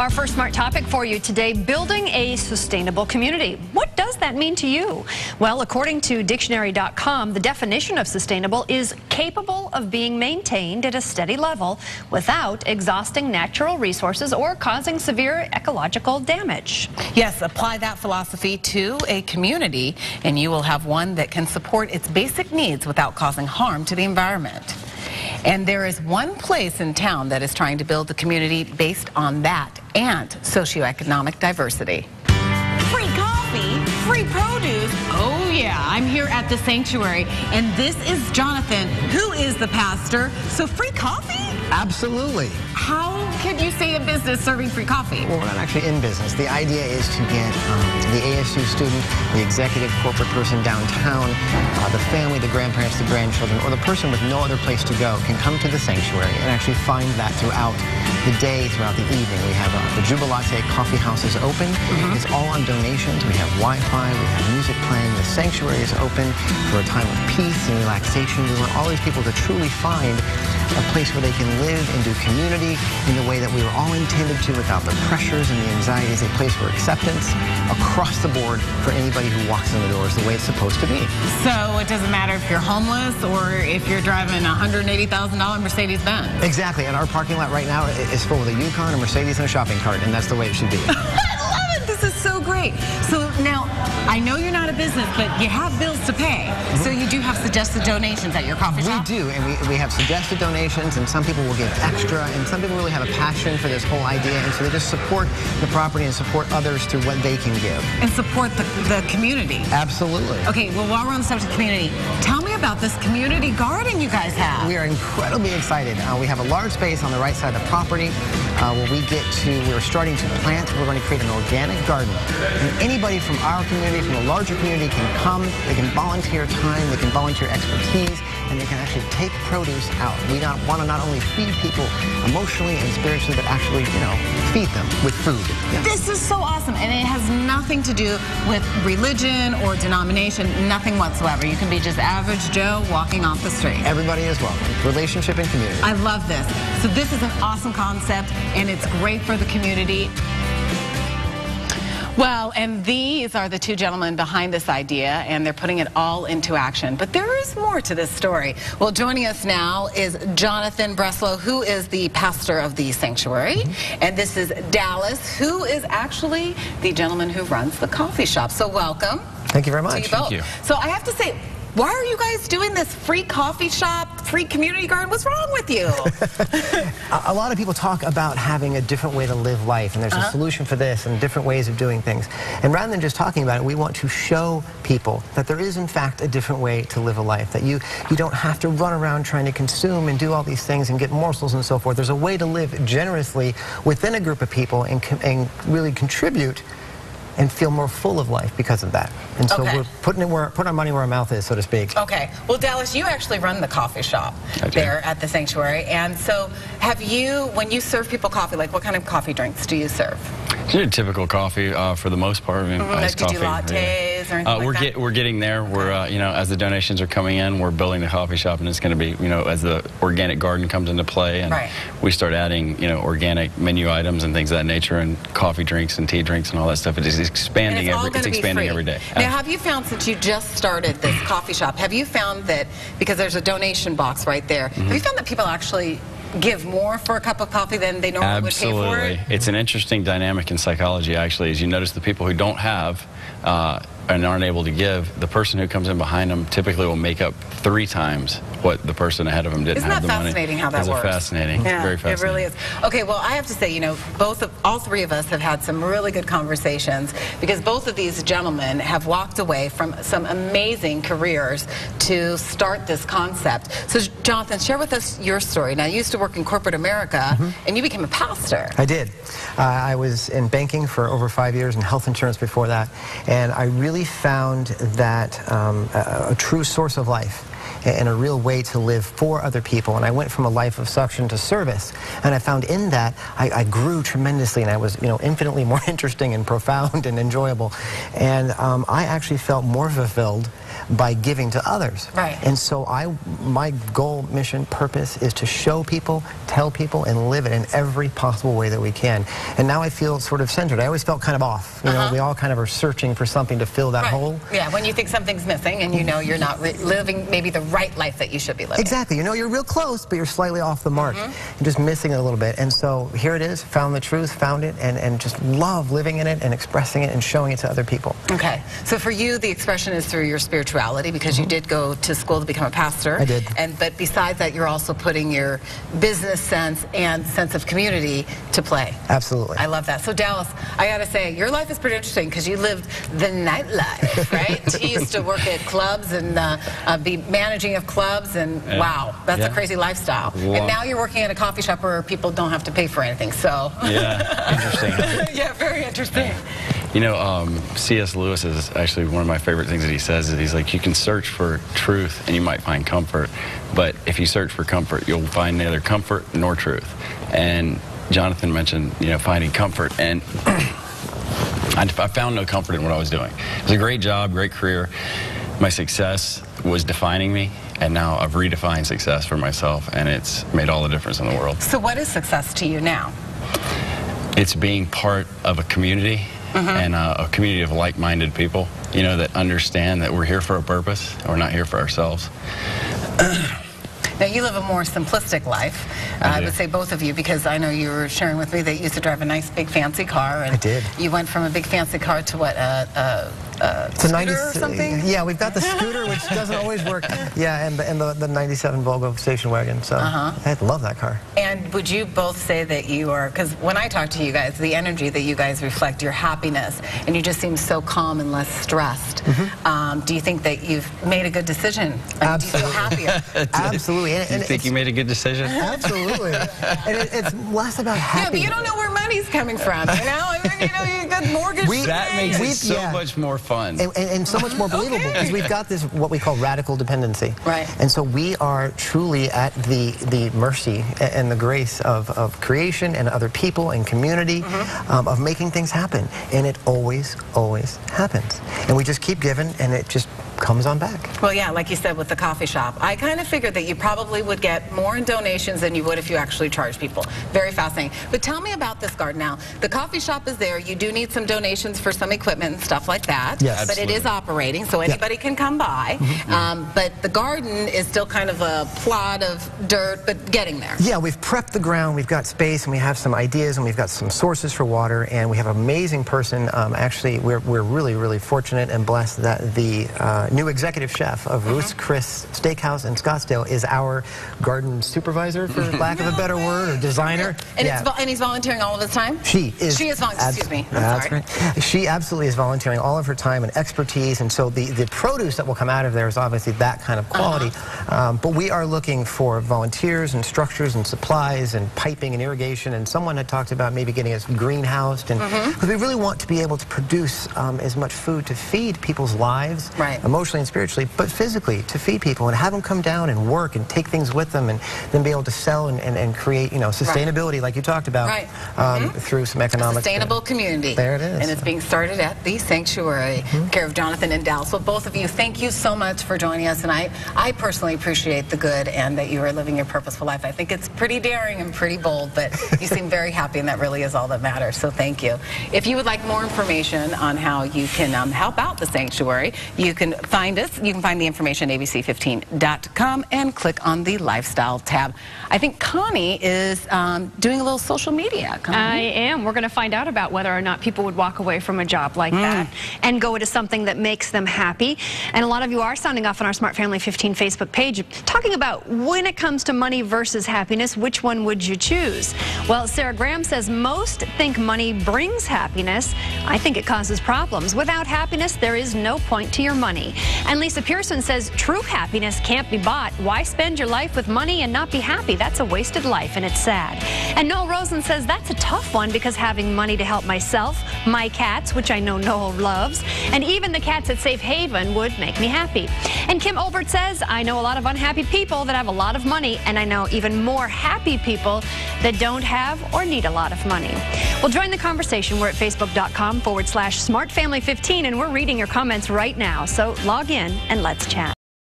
Our first smart topic for you today, building a sustainable community. What does that mean to you? Well, according to dictionary.com, the definition of sustainable is capable of being maintained at a steady level without exhausting natural resources or causing severe ecological damage. Yes, apply that philosophy to a community and you will have one that can support its basic needs without causing harm to the environment. And there is one place in town that is trying to build the community based on that and socioeconomic diversity. Free coffee, free produce. Oh yeah, I'm here at the sanctuary, and this is Jonathan, who is the pastor. So free coffee? Absolutely. How can you stay in business serving free coffee? Well, we're not actually in business. The idea is to get the ASU student, the executive corporate person downtown, the family, the grandparents, the grandchildren, or the person with no other place to go can come to the sanctuary and actually find that throughout the day, throughout the evening. We have the Jubilate Coffee House is open. It's all on donations. We have Wi-Fi. We have music playing. The sanctuary is open for a time of peace and relaxation. We want all these people to truly find a place where they can live and do community in the way that we were all intended to, without the pressures and the anxieties. A place for acceptance across the board for anybody who walks in the doors the way it's supposed to be. So it doesn't matter if you're homeless or if you're driving a $180,000 Mercedes-Benz. Exactly, and our parking lot right now is full with a Yukon, a Mercedes, and a shopping cart, and that's the way it should be. I love it. This is so great. So now, I know you're not a business, but you have bills to pay. So you do have suggested donations at your coffee shop? We do, and we have suggested donations, and some people will give extra, and some people really have a passion for this whole idea, and so they just support the property and support others through what they can give. And support the community. Absolutely. Okay, well, while we're on the subject of community, tell me about this community garden you guys have. We are incredibly excited. We have a large space on the right side of the property where we're starting to plant. We're going to create an organic garden. And anybody from our community, from a larger community, can come. They can volunteer time, they can volunteer expertise, and they can actually take produce out. We want to not only feed people emotionally and spiritually, but actually, feed them with food. Yeah. This is so awesome, and it has nothing to do with religion or denomination, nothing whatsoever. You can be just average Joe walking off the street. Everybody is welcome. Relationship and community. I love this. So this is an awesome concept, and it's great for the community. Well, and these are the two gentlemen behind this idea, and they're putting it all into action. But there is more to this story. Well, joining us now is Jonathon Breslow, who is the pastor of the sanctuary. And this is Dallas, who is actually the gentleman who runs the coffee shop. So welcome. Thank you very much. To you both. Thank you. So I have to say, why are you guys doing this free coffee shop, free community garden? What's wrong with you? A lot of people talk about having a different way to live life, and there's a solution for this and different ways of doing things. And rather than just talking about it, we want to show people that there is, in fact, a different way to live a life, that you don't have to run around trying to consume and do all these things and get morsels and so forth. There's a way to live generously within a group of people and really contribute and feel more full of life because of that. And so we're putting our money where our mouth is, so to speak. Okay. Well, Dallas, you actually run the coffee shop there at the sanctuary. And so have you, when you serve people coffee, like what kind of coffee drinks do you serve? Typical coffee for the most part. I mean, iced do you do coffee. lattes or anything like that? We're getting there. We're as the donations are coming in, we're building the coffee shop, and it's going to be as the organic garden comes into play, and we start adding organic menu items and things of that nature, and coffee drinks and tea drinks and all that stuff. It is expanding every day. Now, have you found, since you just started this coffee shop, have you found that, because there's a donation box right there, have you found that people actually give more for a cup of coffee than they normally would pay for it? It's an interesting dynamic in psychology, actually, as you notice the people who don't have and aren't able to give, the person who comes in behind them typically will make up 3 times what the person ahead of them didn't have the money. Isn't that fascinating how that works? It's fascinating. Yeah, very fascinating. It really is. Okay, well, I have to say, all 3 of us have had some really good conversations, because both of these gentlemen have walked away from some amazing careers to start this concept. So, Jonathan, share with us your story. Now, you used to work in corporate America, and you became a pastor. I did. I was in banking for over 5 years and health insurance before that, and I really found that a true source of life and a real way to live for other people. And I went from a life of suction to service, and I found in that I grew tremendously, and I was infinitely more interesting and profound and enjoyable. And I actually felt more fulfilled by giving to others. Right. And so my goal, mission, purpose is to show people, tell people, and live it in every possible way that we can. And now I feel sort of centered. I always felt kind of off. You know, we all kind of are searching for something to fill that hole. Yeah, when you think something's missing and you know you're not living maybe the right life that you should be living. Exactly. You know, you're real close, but you're slightly off the mark. You're just missing it a little bit. And so here it is, found the truth, found it, and just love living in it and expressing it and showing it to other people. Okay. So for you, the expression is through your spirituality, because you did go to school to become a pastor. I did. But besides that, you're also putting your business sense and sense of community to play. Absolutely. I love that. So Dallas, I got to say, your life is pretty interesting because you lived the nightlife, right? You used to work at clubs and be managing of clubs, and wow, that's a crazy lifestyle. Wow. And now you're working at a coffee shop where people don't have to pay for anything, so. Yeah, interesting. Yeah, very interesting. You know, C.S. Lewis is actually one of my favorite things that he says. Is he's like, you can search for truth and you might find comfort, but if you search for comfort, you'll find neither comfort nor truth. And Jonathan mentioned, you know, finding comfort, and I found no comfort in what I was doing. It was a great job, great career. My success was defining me, and now I've redefined success for myself, and it's made all the difference in the world. So what is success to you now? It's being part of a community, and a community of like-minded people, you know, that understand that we're here for a purpose, and we're not here for ourselves. Now, you live a more simplistic life, I would say both of you, because I know you were sharing with me that you used to drive a nice, big, fancy car. And I did. You went from a big, fancy car to what, it's a scooter or something? Yeah, we've got the scooter, which doesn't always work. Yeah, and the 97 Volvo station wagon. So I love that car. And would you both say that you are, because when I talk to you guys, the energy that you guys reflect, your happiness, and you just seem so calm and less stressed. Do you think that you've made a good decision? Absolutely. Do you feel happier? Absolutely. Do you think you made a good decision? Absolutely. And it's less about happiness. Yeah, but you don't know where money's coming from, you know? I mean, you know, you got mortgage. That makes it so much more fun. And so much more believable, because we've got this, what we call radical dependency. Right. And so we are truly at the mercy and the grace of creation and other people and community, of making things happen. And it always, always happens. And we just keep giving, and it just comes on back. Well, yeah, like you said with the coffee shop, I kind of figured that you probably would get more in donations than you would if you actually charged people. Very fascinating. But tell me about this garden now. The coffee shop is there. You do need some donations for some equipment and stuff like that. Yes. But it is operating, so anybody can come by. But the garden is still kind of a plot of dirt, but getting there. Yeah, we've prepped the ground, we've got space, and we have some ideas, and we've got some sources for water, and we have an amazing person. Actually, we're really, really fortunate and blessed that the new executive chef of Ruth's Chris Steakhouse in Scottsdale is our garden supervisor, for lack of a better word, or designer. And, and he's volunteering all of his time? She is. She is volunteering. Excuse me. I'm sorry. Right. She absolutely is volunteering all of her time and expertise, and so the produce that will come out of there is obviously that kind of quality. But we are looking for volunteers and structures and supplies and piping and irrigation, and someone had talked about maybe getting us greenhoused, and because we really want to be able to produce as much food to feed people's lives, emotionally and spiritually, but physically to feed people and have them come down and work and take things with them, and then be able to sell and create, you know, sustainability like you talked about, through some economic. Sustainable community. There it is. And it's being started at the Sanctuary, care of Jonathan and Dallas. Well, both of you, thank you so much for joining us, and I personally appreciate the good and that you are living your purposeful life. I think it's pretty daring and pretty bold, but you seem very happy, and that really is all that matters, so thank you. If you would like more information on how you can help out the Sanctuary, you can find us. You can find the information at abc15.com and click on the Lifestyle tab. I think Connie is doing a little social media. Connie? I am. We're going to find out about whether or not people would walk away from a job like that and go to something that makes them happy. And a lot of you are sounding off on our Smart Family 15 Facebook page, talking about when it comes to money versus happiness, which one would you choose? Well, Sarah Graham says most think money brings happiness. I think it causes problems. Without happiness, there is no point to your money. And Lisa Pearson says true happiness can't be bought. Why spend your life with money and not be happy? That's a wasted life, and it's sad. And Noel Rosen says that's a tough one, because having money to help myself, my cats, which I know Noel loves, and even the cats at Safe Haven would make me happy. And Kim Olbert says, I know a lot of unhappy people that have a lot of money, and I know even more happy people that don't have or need a lot of money. Well, join the conversation. We're at facebook.com/smartfamily15, and we're reading your comments right now. So Log in and let's chat.